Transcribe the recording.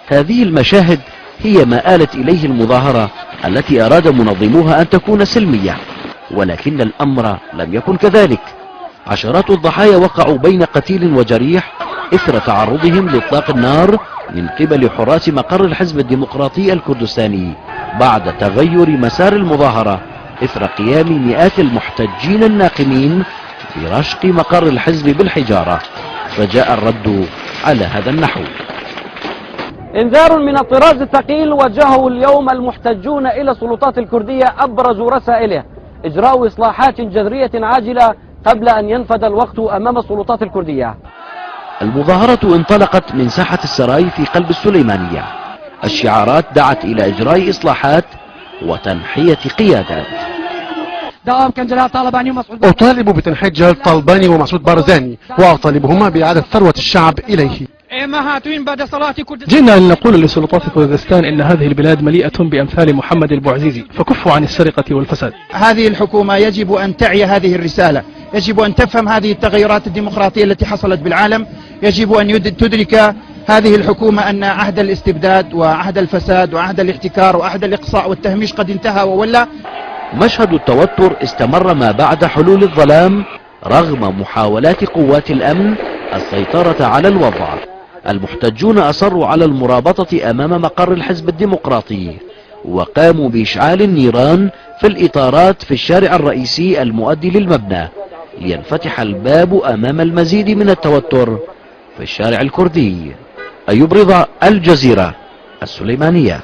هذه المشاهد هي ما آلت إليه المظاهرة التي أراد منظموها أن تكون سلمية، ولكن الأمر لم يكن كذلك. عشرات الضحايا وقعوا بين قتيل وجريح إثر تعرضهم لإطلاق النار من قبل حراس مقر الحزب الديمقراطي الكردستاني بعد تغير مسار المظاهرة إثر قيام مئات المحتجين الناقمين برشق مقر الحزب بالحجارة. فجاء الرد على هذا النحو. انذار من الطراز الثقيل وجهه اليوم المحتجون إلى السلطات الكردية. أبرز رسائله إجراء إصلاحات جذرية عاجلة قبل أن ينفد الوقت أمام السلطات الكردية. المظاهرة انطلقت من ساحة السراي في قلب السليمانية. الشعارات دعت إلى إجراء إصلاحات وتنحية قيادات. أطالب بتنحية جلال طالباني ومسعود بارزاني، وأطالبهما بإعادة ثروة الشعب إليه. جئنا لنقول لسلطات كردستان إن هذه البلاد مليئة بأمثال محمد البوعزيزي، فكفوا عن السرقة والفساد. هذه الحكومة يجب أن تعي هذه الرسالة، يجب أن تفهم هذه التغيرات الديمقراطية التي حصلت بالعالم، يجب أن تدرك هذه الحكومة أن عهد الاستبداد وعهد الفساد وعهد الاحتكار وعهد الإقصاء والتهميش قد انتهى وولى. مشهد التوتر استمر ما بعد حلول الظلام رغم محاولات قوات الأمن السيطرة على الوضع. المحتجون أصروا على المرابطة أمام مقر الحزب الديمقراطي وقاموا بإشعال النيران في الإطارات في الشارع الرئيسي المؤدي للمبنى لينفتح الباب أمام المزيد من التوتر في الشارع الكردي. أيوب رضا، الجزيرة، السليمانية.